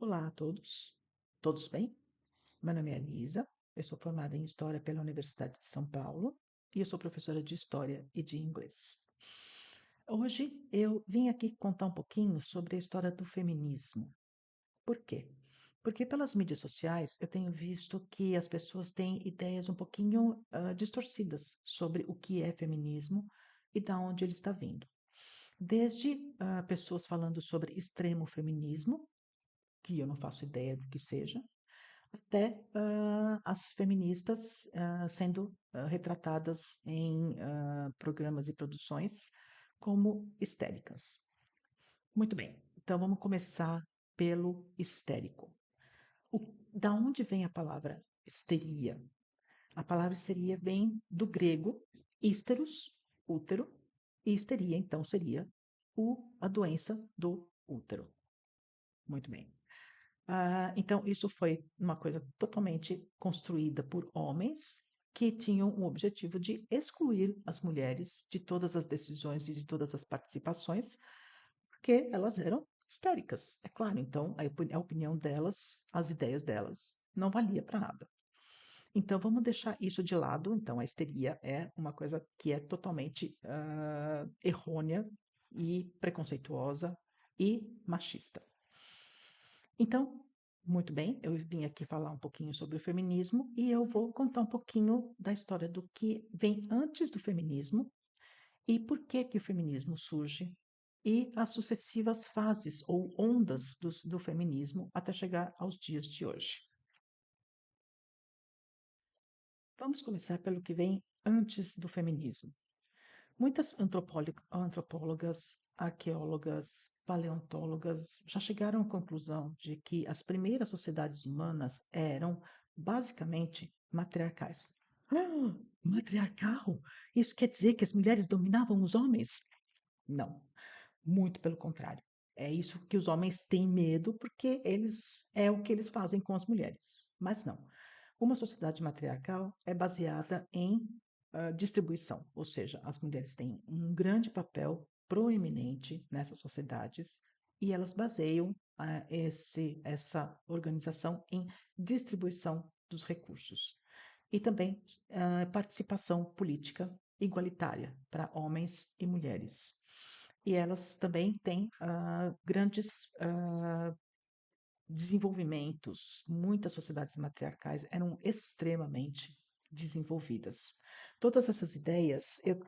Olá a todos, todos bem? Meu nome é Elisa, eu sou formada em História pela Universidade de São Paulo e eu sou professora de História e de Inglês. Hoje eu vim aqui contar um pouquinho sobre a história do feminismo. Por quê? Porque pelas mídias sociais eu tenho visto que as pessoas têm ideias um pouquinho distorcidas sobre o que é feminismo e da onde ele está vindo. Desde pessoas falando sobre extremo feminismo, que eu não faço ideia do que seja, até as feministas sendo retratadas em programas e produções como histéricas. Muito bem, então vamos começar pelo histérico. Da onde vem a palavra histeria? A palavra histeria vem do grego histeros, útero, e histeria então seria a doença do útero. Muito bem. Então, isso foi uma coisa totalmente construída por homens que tinham o objetivo de excluir as mulheres de todas as decisões e de todas as participações, porque elas eram histéricas, é claro. Então, a opinião delas, as ideias delas, não valia para nada. Então, vamos deixar isso de lado. Então, a histeria é uma coisa que é totalmente errônea e preconceituosa e machista. Então, muito bem, eu vim aqui falar um pouquinho sobre o feminismo e eu vou contar um pouquinho da história do que vem antes do feminismo e por que que o feminismo surge e as sucessivas fases ou ondas do feminismo até chegar aos dias de hoje. Vamos começar pelo que vem antes do feminismo. Muitas antropólogas, arqueólogas, paleontólogas já chegaram à conclusão de que as primeiras sociedades humanas eram basicamente matriarcais. Ah, matriarcal? Isso quer dizer que as mulheres dominavam os homens? Não, muito pelo contrário. É isso que os homens têm medo, porque eles é o que eles fazem com as mulheres. Mas não. Uma sociedade matriarcal é baseada em distribuição, ou seja, as mulheres têm um grande papel proeminente nessas sociedades e elas baseiam essa organização em distribuição dos recursos e também participação política igualitária para homens e mulheres. E elas também têm grandes desenvolvimentos. Muitas sociedades matriarcais eram extremamente desenvolvidas. Todas essas ideias eu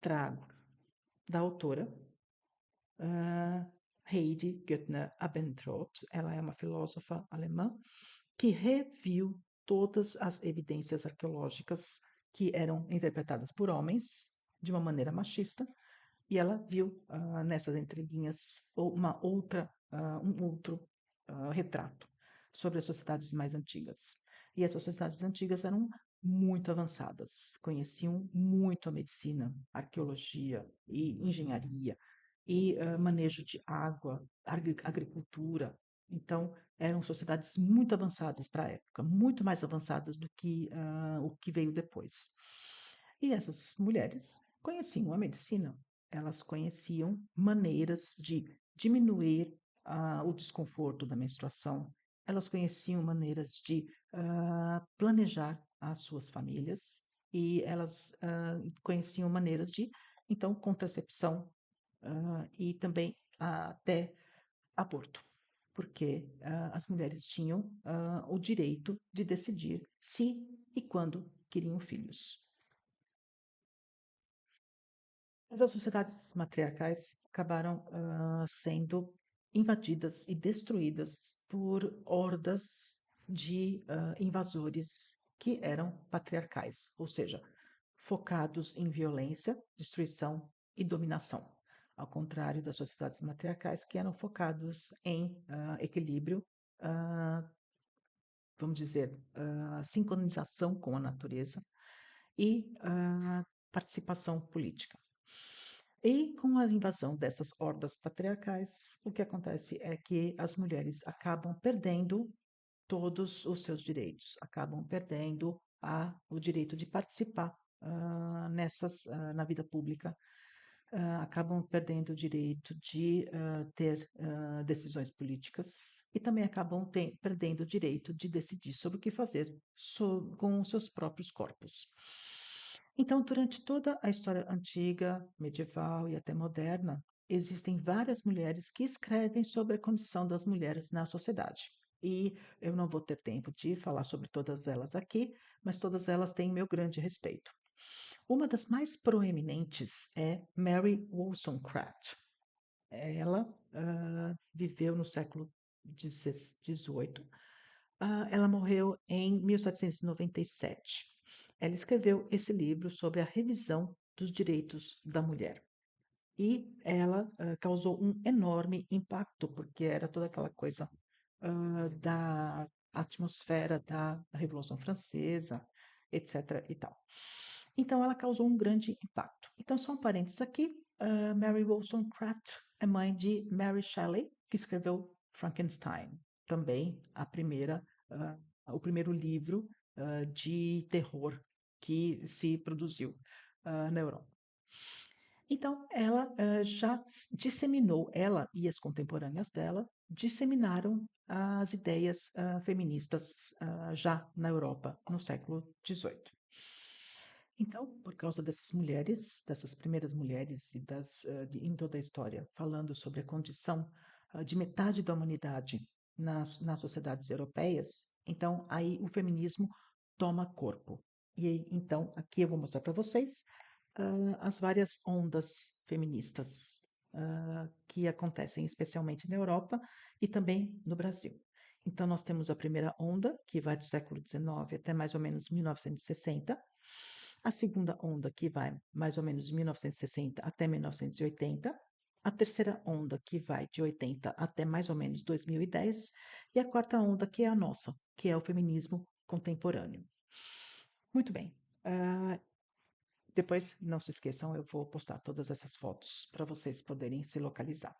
trago da autora Heidi Göttner Abendroth. Ela é uma filósofa alemã que reviu todas as evidências arqueológicas que eram interpretadas por homens de uma maneira machista, e ela viu nessas entrelinhas um outro retrato sobre as sociedades mais antigas. E essas sociedades antigas eram muito avançadas, conheciam muito a medicina, arqueologia e engenharia e manejo de água, agricultura. Então, eram sociedades muito avançadas para a época, muito mais avançadas do que o que veio depois. E essas mulheres conheciam a medicina, elas conheciam maneiras de diminuir o desconforto da menstruação, elas conheciam maneiras de planejar as suas famílias e elas conheciam maneiras de, então, contracepção e também até aborto, porque as mulheres tinham o direito de decidir se e quando queriam filhos. Mas as sociedades matriarcais acabaram sendo invadidas e destruídas por hordas de invasores que eram patriarcais, ou seja, focados em violência, destruição e dominação, ao contrário das sociedades matriarcais que eram focadas em equilíbrio, ah, vamos dizer, sincronização com a natureza e participação política. E com a invasão dessas hordas patriarcais, o que acontece é que as mulheres acabam perdendo todos os seus direitos, acabam perdendo o direito de participar na vida pública, acabam perdendo o direito de ter decisões políticas e também acabam perdendo o direito de decidir sobre o que fazer com os seus próprios corpos. Então, durante toda a história antiga, medieval e até moderna, existem várias mulheres que escrevem sobre a condição das mulheres na sociedade. E eu não vou ter tempo de falar sobre todas elas aqui, mas todas elas têm meu grande respeito. Uma das mais proeminentes é Mary Wollstonecraft. Ela viveu no século XVIII. Ela morreu em 1797. Ela escreveu esse livro sobre a revisão dos direitos da mulher. E ela causou um enorme impacto, porque era toda aquela coisa da atmosfera da Revolução Francesa, etc. e tal. Então, ela causou um grande impacto. Então, só um parênteses aqui: Mary Wollstonecraft é mãe de Mary Shelley, que escreveu Frankenstein, também o primeiro livro de terror que se produziu na Europa. Então, ela já disseminou, ela e as contemporâneas dela, disseminaram as ideias feministas já na Europa, no século XVIII. Então, por causa dessas mulheres, dessas primeiras mulheres e em toda a história, falando sobre a condição de metade da humanidade nas sociedades europeias, então aí o feminismo toma corpo. E então, aqui eu vou mostrar para vocês as várias ondas feministas que acontecem especialmente na Europa e também no Brasil. Então, nós temos a primeira onda, que vai do século XIX até mais ou menos 1960, a segunda onda, que vai mais ou menos de 1960 até 1980, a terceira onda, que vai de 80 até mais ou menos 2010, e a quarta onda, que é a nossa, que é o feminismo contemporâneo. Muito bem. Depois, não se esqueçam, eu vou postar todas essas fotos para vocês poderem se localizar.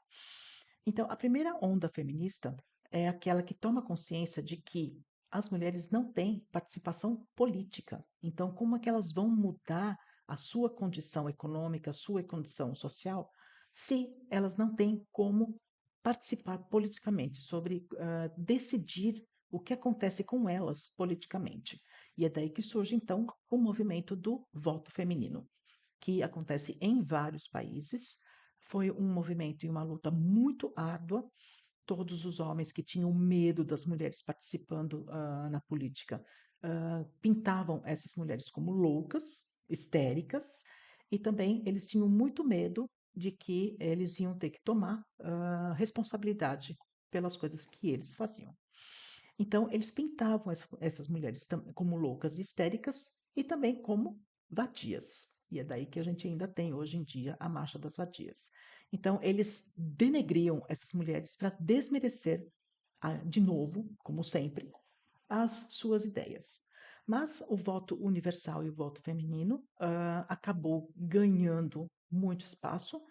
Então, a primeira onda feminista é aquela que toma consciência de que as mulheres não têm participação política. Então, como é que elas vão mudar a sua condição econômica, a sua condição social, se elas não têm como participar politicamente, sobre decidir o que acontece com elas politicamente. E é daí que surge, então, o movimento do voto feminino, que acontece em vários países. Foi um movimento e uma luta muito árdua. Todos os homens que tinham medo das mulheres participando na política pintavam essas mulheres como loucas, histéricas, e também eles tinham muito medo de que eles iam ter que tomar responsabilidade pelas coisas que eles faziam. Então, eles pintavam essas mulheres como loucas e histéricas e também como vadias. E é daí que a gente ainda tem hoje em dia a Marcha das Vadias. Então, eles denegriam essas mulheres para desmerecer, de novo, como sempre, as suas ideias. Mas o voto universal e o voto feminino acabou ganhando muito espaço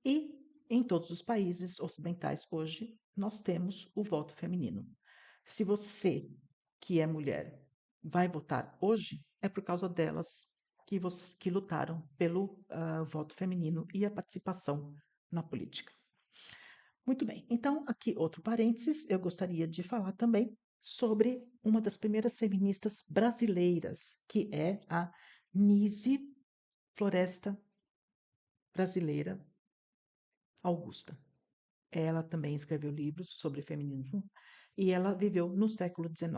e em todos os países ocidentais hoje nós temos o voto feminino. Se você, que é mulher, vai votar hoje, é por causa delas que lutaram pelo voto feminino e a participação na política. Muito bem, então, aqui outro parênteses, eu gostaria de falar também sobre uma das primeiras feministas brasileiras, que é a Nise Floresta Brasileira Augusta. Ela também escreveu livros sobre feminismo e ela viveu no século XIX.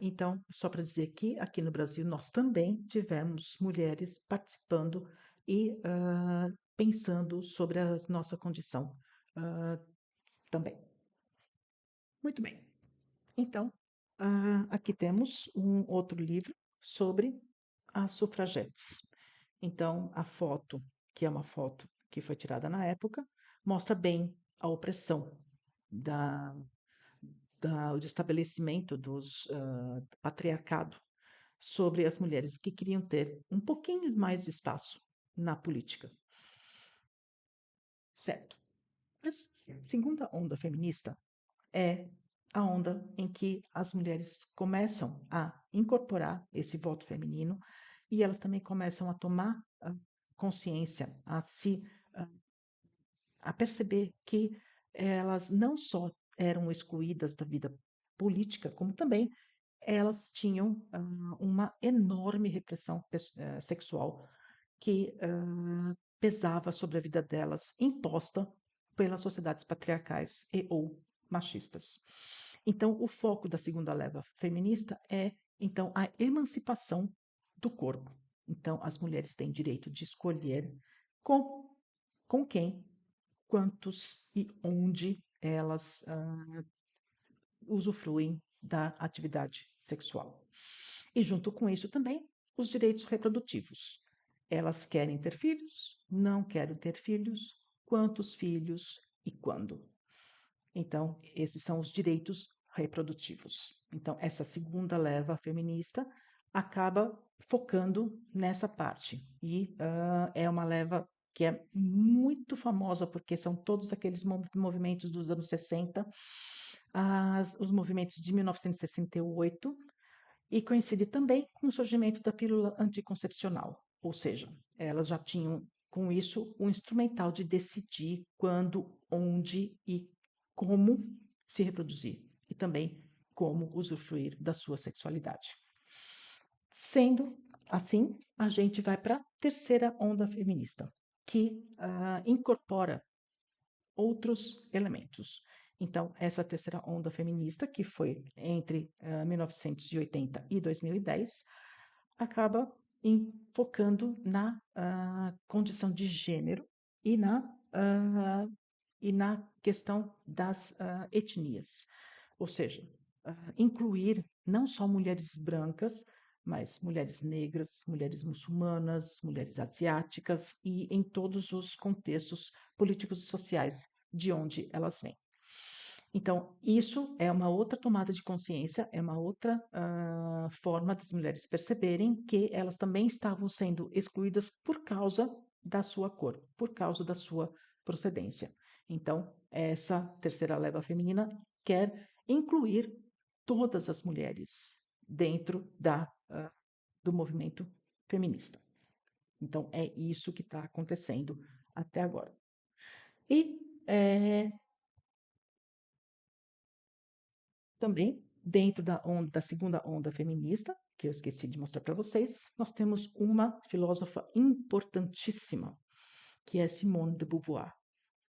Então, só para dizer que aqui no Brasil nós também tivemos mulheres participando e pensando sobre a nossa condição também. Muito bem. Então, aqui temos um outro livro sobre as sufragetes. Então, a foto, que é uma foto que foi tirada na época, mostra bem a opressão o estabelecimento dos patriarcado sobre as mulheres que queriam ter um pouquinho mais de espaço na política. Certo. A segunda onda feminista é a onda em que as mulheres começam a incorporar esse voto feminino e elas também começam a tomar consciência, a perceber que elas não só eram excluídas da vida política, como também elas tinham uma enorme repressão sexual que pesava sobre a vida delas, imposta pelas sociedades patriarcais e ou machistas. Então, o foco da segunda leva feminista é, então, a emancipação do corpo. Então, as mulheres têm direito de escolher com, com quem, quantos e onde elas usufruem da atividade sexual. E junto com isso também os direitos reprodutivos. Elas querem ter filhos, não querem ter filhos, quantos filhos e quando. Então, esses são os direitos reprodutivos. Então, essa segunda leva feminista acaba focando nessa parte. E é uma leva que é muito famosa, porque são todos aqueles movimentos dos anos 60, os movimentos de 1968, e coincide também com o surgimento da pílula anticoncepcional, ou seja, elas já tinham com isso um instrumental de decidir quando, onde e como se reproduzir, e também como usufruir da sua sexualidade. Sendo assim, a gente vai para a terceira onda feminista, que incorpora outros elementos. Então, essa terceira onda feminista, que foi entre 1980 e 2010, acaba focando na condição de gênero e na questão das etnias. Ou seja, incluir não só mulheres brancas, mas mulheres negras, mulheres muçulmanas, mulheres asiáticas e em todos os contextos políticos e sociais de onde elas vêm. Então, isso é uma outra tomada de consciência, é uma outra forma das mulheres perceberem que elas também estavam sendo excluídas por causa da sua cor, por causa da sua procedência. Então, essa terceira leva feminina quer incluir todas as mulheres dentro do movimento feminista. Então, é isso que está acontecendo até agora. E também, dentro da segunda onda feminista, que eu esqueci de mostrar para vocês, nós temos uma filósofa importantíssima, que é Simone de Beauvoir.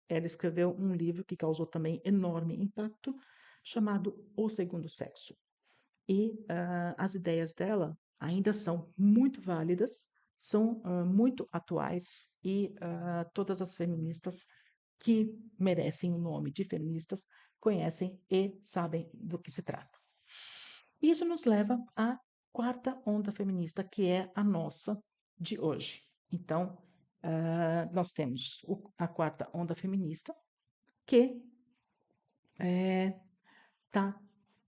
Ela escreveu um livro que causou também enorme impacto, chamado O Segundo Sexo. E as ideias dela ainda são muito válidas, são muito atuais e todas as feministas que merecem o nome de feministas conhecem e sabem do que se trata. Isso nos leva à quarta onda feminista, que é a nossa de hoje. Então, nós temos a quarta onda feminista, que está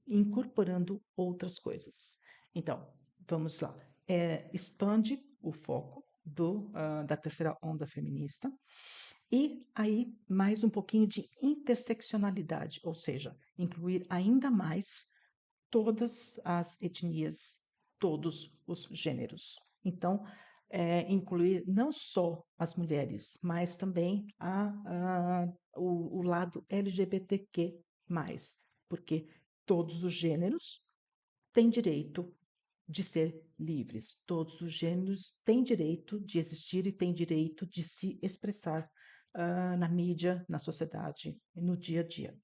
incorporando outras coisas. Então, vamos lá. Expande o foco da terceira onda feminista e aí mais um pouquinho de interseccionalidade, ou seja, incluir ainda mais todas as etnias, todos os gêneros. Então, incluir não só as mulheres, mas também o lado LGBTQ+, porque todos os gêneros têm direito de ser livres, todos os gêneros têm direito de existir e têm direito de se expressar na mídia, na sociedade, no dia a dia.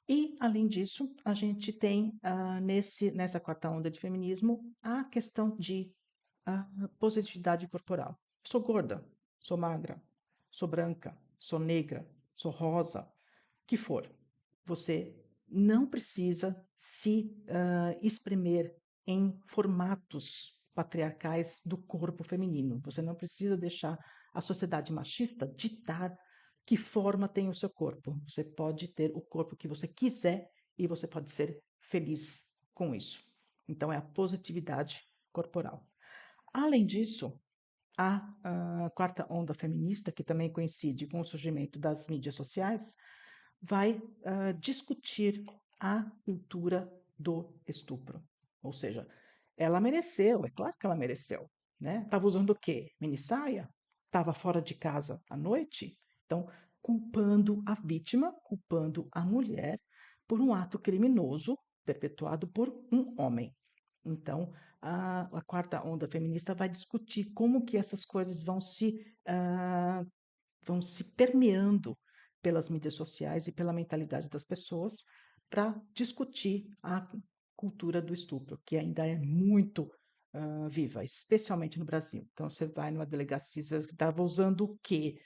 E, além disso, a gente tem nessa quarta onda de feminismo a questão de positividade corporal. Sou gorda, sou magra, sou branca, sou negra, sou rosa, que for. Você não precisa se exprimir em formatos patriarcais do corpo feminino. Você não precisa deixar a sociedade machista ditar que forma tem o seu corpo. Você pode ter o corpo que você quiser e você pode ser feliz com isso. Então, é a positividade corporal. Além disso, a quarta onda feminista, que também coincide com o surgimento das mídias sociais, vai discutir a cultura do estupro. Ou seja, ela mereceu, é claro que ela mereceu. Né? Estava usando o quê? Mini saia? estava fora de casa à noite, então culpando a vítima, culpando a mulher por um ato criminoso perpetuado por um homem. Então, a quarta onda feminista vai discutir como que essas coisas vão se permeando pelas mídias sociais e pela mentalidade das pessoas para discutir a cultura do estupro, que ainda é muito viva, especialmente no Brasil. Então, você vai numa delegacia, você estava usando o quê?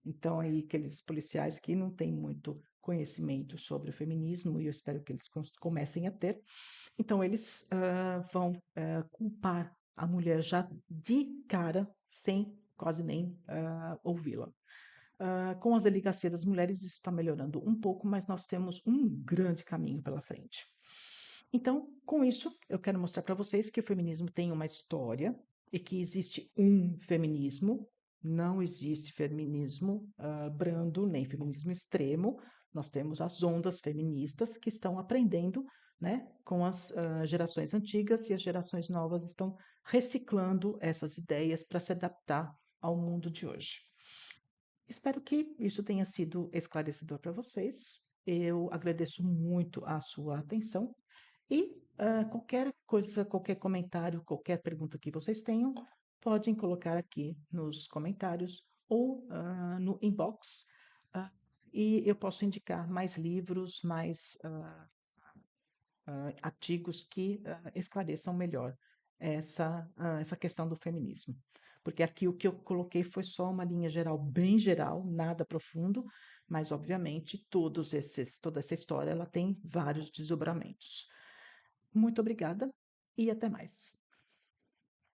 Então, aí, aqueles policiais que não têm muito conhecimento sobre o feminismo, e eu espero que eles comecem a ter, então eles vão culpar a mulher já de cara, sem quase nem ouvi-la. Com as delegacias das mulheres, isso está melhorando um pouco, mas nós temos um grande caminho pela frente. Então, com isso, eu quero mostrar para vocês que o feminismo tem uma história e que existe um feminismo, não existe feminismo brando nem feminismo extremo. Nós temos as ondas feministas que estão aprendendo, né, com as gerações antigas, e as gerações novas estão reciclando essas ideias para se adaptar ao mundo de hoje. Espero que isso tenha sido esclarecedor para vocês. Eu agradeço muito a sua atenção e qualquer coisa, qualquer comentário, qualquer pergunta que vocês tenham, podem colocar aqui nos comentários ou no inbox. ah, e eu posso indicar mais livros, mais artigos que esclareçam melhor essa questão do feminismo. Porque aqui o que eu coloquei foi só uma linha geral, bem geral, nada profundo, mas obviamente toda essa história ela tem vários desdobramentos. Muito obrigada e até mais.